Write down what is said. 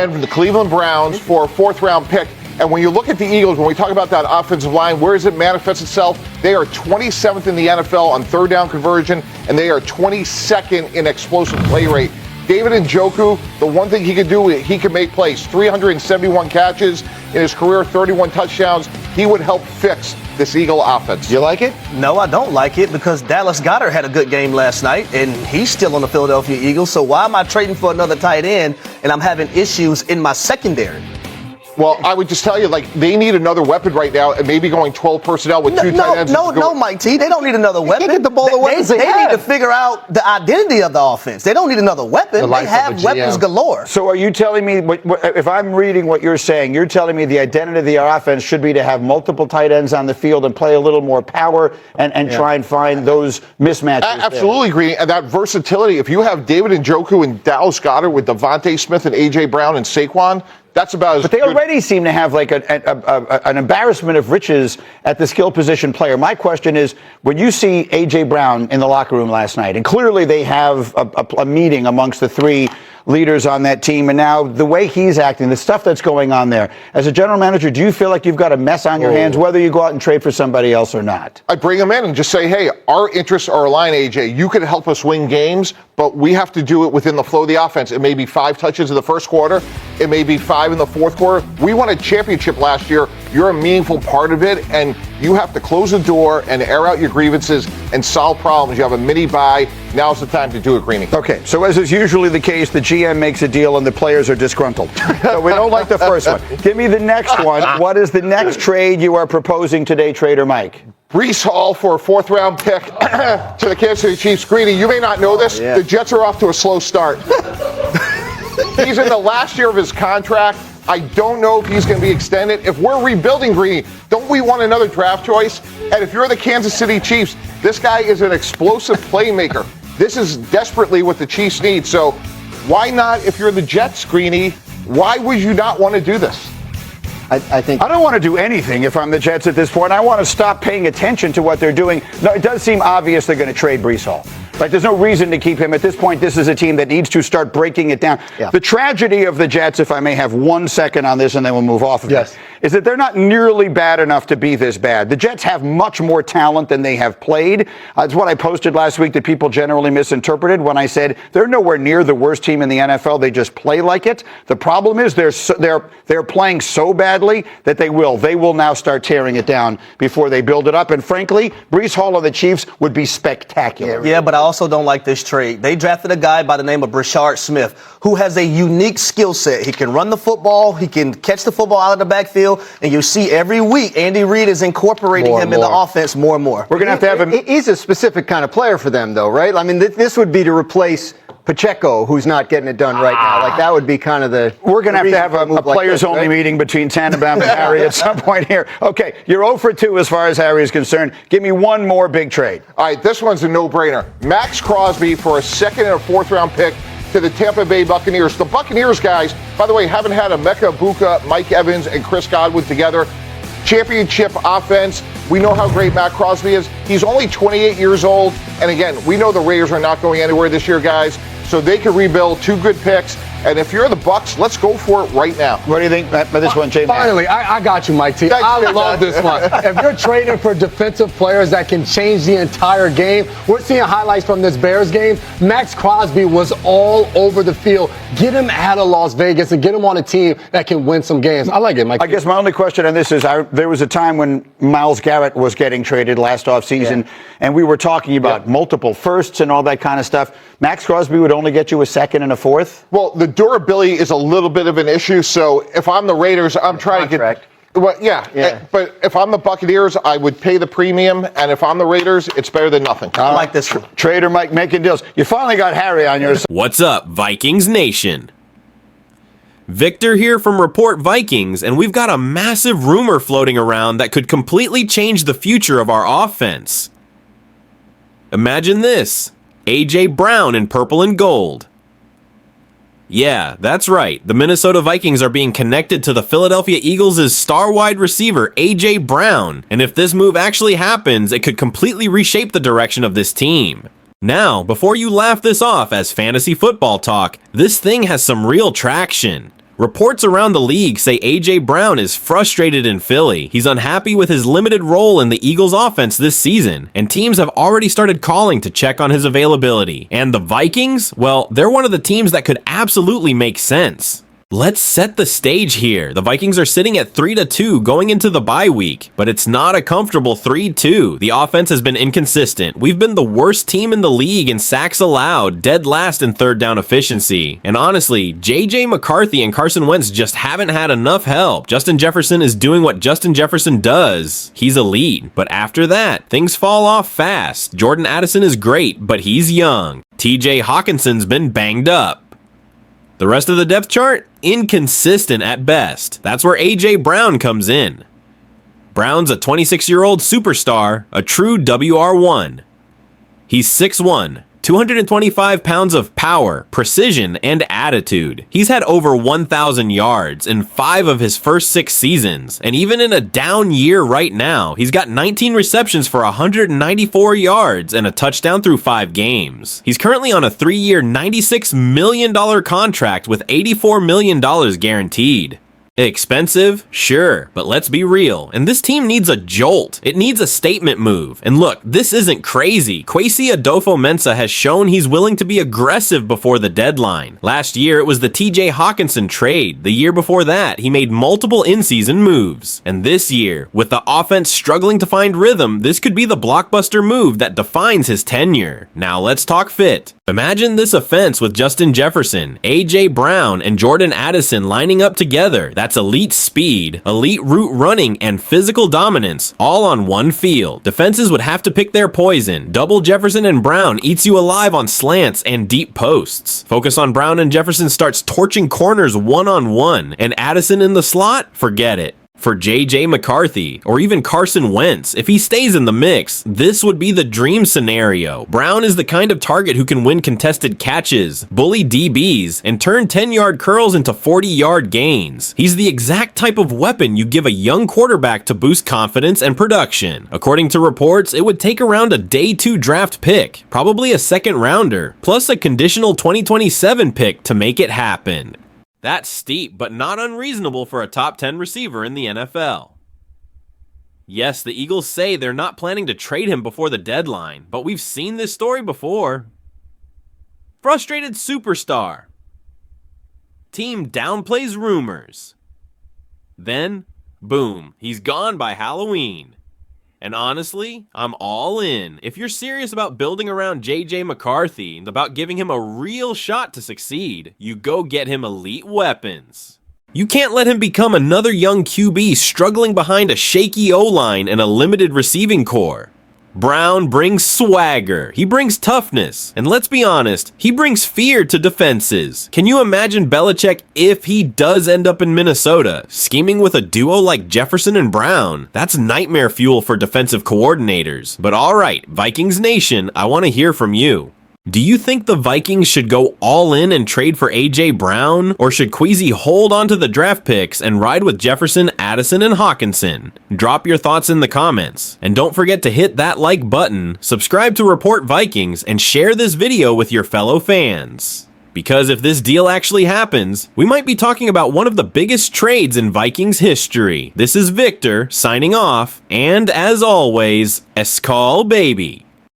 From the Cleveland Browns for a 4th-round pick. And when you look at the Eagles, when we talk about that offensive line, where does it manifest itself? They are 27th in the NFL on 3rd down conversion, and they are 22nd in explosive play rate. David Njoku, the one thing he can do, he can make plays. 371 catches in his career, 31 touchdowns. He would help fix this Eagle offense. Do you like it? No, I don't like it because Dallas Goedert had a good game last night, and he's still on the Philadelphia Eagles. So why am I trading for another tight end, and I'm having issues in my secondary? Well, I would just tell you, they need another weapon right now, and maybe going 12 personnel with two tight ends. No, Mike T. They don't need another weapon. They can't get the ball away. They need to figure out the identity of the offense. They don't need another weapon. They have weapons galore. So are you telling me, if I'm reading what you're saying, you're telling me the identity of the offense should be to have multiple tight ends on the field and play a little more power and try and find those mismatches? Absolutely, Green. And that versatility, if you have David Njoku and Dallas Goedert with Devontae Smith and A.J. Brown and Saquon, that's about as But they already seem to have an embarrassment of riches at the skill position player. My question is, when you see A.J. Brown in the locker room last night, and clearly they have a meeting amongst the 3 leaders on that team, and now the way he's acting, the stuff that's going on there, as a general manager, do you feel like you've got a mess on your hands, whether you go out and trade for somebody else or not? I bring him in and just say, hey, our interests are aligned, AJ. You could help us win games, but we have to do it within the flow of the offense. It may be 5 touches in the first quarter. It may be 5 in the fourth quarter. We won a championship last year. You're a meaningful part of it, and you have to close the door and air out your grievances and solve problems. You have a mini bye. Now's the time to do it, Greeny. Okay, so as is usually the case, the GM makes a deal and the players are disgruntled. So we don't like the first one. Give me the next one. What is the next trade you are proposing today, Trader Mike? Breece Hall for a 4th-round pick to the Kansas City Chiefs. Greeny, you may not know this. The Jets are off to a slow start. He's in the last year of his contract. I don't know if he's going to be extended. If we're rebuilding, Greeny, don't we want another draft choice? And if you're the Kansas City Chiefs, this guy is an explosive playmaker. This is desperately what the Chiefs need. So why not, if you're the Jets, Greeny, why would you not want to do this? I think I don't want to do anything if I'm the Jets at this point. I want to stop paying attention to what they're doing. No, it does seem obvious they're going to trade Breece Hall. Right? There's no reason to keep him. At this point, this is a team that needs to start breaking it down. Yeah. The tragedy of the Jets, if I may have 1 second on this and then we'll move off of it, is that they're not nearly bad enough to be this bad. The Jets have much more talent than they have played. It's what I posted last week that people generally misinterpreted when I said they're nowhere near the worst team in the NFL. They just play like it. The problem is they're playing so badly that they will now start tearing it down before they build it up. And frankly, Breece Hall of the Chiefs would be spectacular. Yeah, but I also don't like this trade. They drafted a guy by the name of Brashard Smith, who has a unique skill set. He can run the football. He can catch the football out of the backfield. And you see every week Andy Reid is incorporating him in the offense more and more. We're going to have him. He's a specific kind of player for them, though, right? I mean, this would be to replace Pacheco, who's not getting it done right now. Like, that would be kind of the... We're going to have a players-only meeting between Tannenbaum and Harry at some point here. Okay, you're 0 for 2 as far as Harry is concerned. Give me one more big trade. All right, this one's a no-brainer. Max Crosby for a 2nd and a 4th-round pick to the Tampa Bay Buccaneers. The Buccaneers, guys, by the way, haven't had Emeka Egbuka, Mike Evans, and Chris Godwin together. Championship offense. We know how great Matt Crosby is. He's only 28 years old. And again, we know the Raiders are not going anywhere this year, guys. So they can rebuild 2 good picks. And if you're the Bucs, let's go for it right now. What do you think about this one, Jay? Finally, I got you, Mike T. I love this one. If you're trading for defensive players that can change the entire game, we're seeing highlights from this Bears game. Max Crosby was all over the field. Get him out of Las Vegas and get him on a team that can win some games. I like it, Mike T. I guess my only question on this is there was a time when Myles Garrett was getting traded last offseason, and we were talking about multiple firsts and all that kind of stuff. Max Crosby would only get you a 2nd and a 4th? Well, the durability is a little bit of an issue. So if I'm the Raiders, I'm trying to get... Well, but if I'm the Buccaneers, I would pay the premium. And if I'm the Raiders, it's better than nothing. I like this one. Trader Mike making deals. You finally got Harry on your side. What's up, Vikings Nation? Victor here from Report Vikings, and we've got a massive rumor floating around that could completely change the future of our offense. Imagine this. A.J. Brown in purple and gold. Yeah, that's right. The Minnesota Vikings are being connected to the Philadelphia Eagles' star wide receiver, A.J. Brown. And if this move actually happens, it could completely reshape the direction of this team. Now, before you laugh this off as fantasy football talk, this thing has some real traction. Reports around the league say A.J. Brown is frustrated in Philly. He's unhappy with his limited role in the Eagles' offense this season, and teams have already started calling to check on his availability. And the Vikings? Well, they're one of the teams that could absolutely make sense. Let's set the stage here. The Vikings are sitting at 3-2 going into the bye week, but it's not a comfortable 3-2. The offense has been inconsistent. We've been the worst team in the league in sacks allowed, dead last in third down efficiency. And honestly, J.J. McCarthy and Carson Wentz just haven't had enough help. Justin Jefferson is doing what Justin Jefferson does. He's elite. But after that, things fall off fast. Jordan Addison is great, but he's young. T.J. Hawkinson's been banged up. The rest of the depth chart? Inconsistent at best. That's where A.J. Brown comes in. Brown's a 26-year-old superstar, a true WR1. He's 6'1", 225 pounds of power, precision, and attitude. He's had over 1,000 yards in 5 of his first 6 seasons, and even in a down year right now, he's got 19 receptions for 194 yards and a touchdown through 5 games. He's currently on a 3-year, $96 million contract with $84 million guaranteed. Expensive? Sure, but let's be real. And this team needs a jolt. It needs a statement move. And look, this isn't crazy. Kwesi Adofo-Mensah has shown he's willing to be aggressive before the deadline. Last year, it was the TJ Hawkinson trade. The year before that, he made multiple in-season moves. And this year, with the offense struggling to find rhythm, this could be the blockbuster move that defines his tenure. Now let's talk fit. Imagine this offense with Justin Jefferson, A.J. Brown, and Jordan Addison lining up together. That's elite speed, elite route running, and physical dominance, all on one field. Defenses would have to pick their poison. Double Jefferson and Brown eats you alive on slants and deep posts. Focus on Brown and Jefferson starts torching corners one-on-one, and Addison in the slot? Forget it. For J.J. McCarthy, or even Carson Wentz, if he stays in the mix, this would be the dream scenario. Brown is the kind of target who can win contested catches, bully DBs, and turn 10-yard curls into 40-yard gains. He's the exact type of weapon you give a young quarterback to boost confidence and production. According to reports, it would take around a day 2 draft pick, probably a second rounder, plus a conditional 2027 pick to make it happen. That's steep, but not unreasonable for a top 10 receiver in the NFL. Yes, the Eagles say they're not planning to trade him before the deadline, but we've seen this story before. Frustrated superstar. Team downplays rumors. Then, boom, he's gone by Halloween. And honestly, I'm all in. If you're serious about building around J.J. McCarthy and about giving him a real shot to succeed, you go get him elite weapons. You can't let him become another young QB struggling behind a shaky O-line and a limited receiving core. Brown brings swagger, he brings toughness, and let's be honest, he brings fear to defenses. Can you imagine Belichick if he does end up in Minnesota, scheming with a duo like Jefferson and Brown? That's nightmare fuel for defensive coordinators. But alright, Vikings Nation, I want to hear from you. Do you think the Vikings should go all in and trade for A.J. Brown? Or should Kwesi hold on to the draft picks and ride with Jefferson, Addison, and Hawkinson? Drop your thoughts in the comments. And don't forget to hit that like button, subscribe to Report Vikings, and share this video with your fellow fans. Because if this deal actually happens, we might be talking about one of the biggest trades in Vikings history. This is Victor, signing off, and as always, Eskal baby.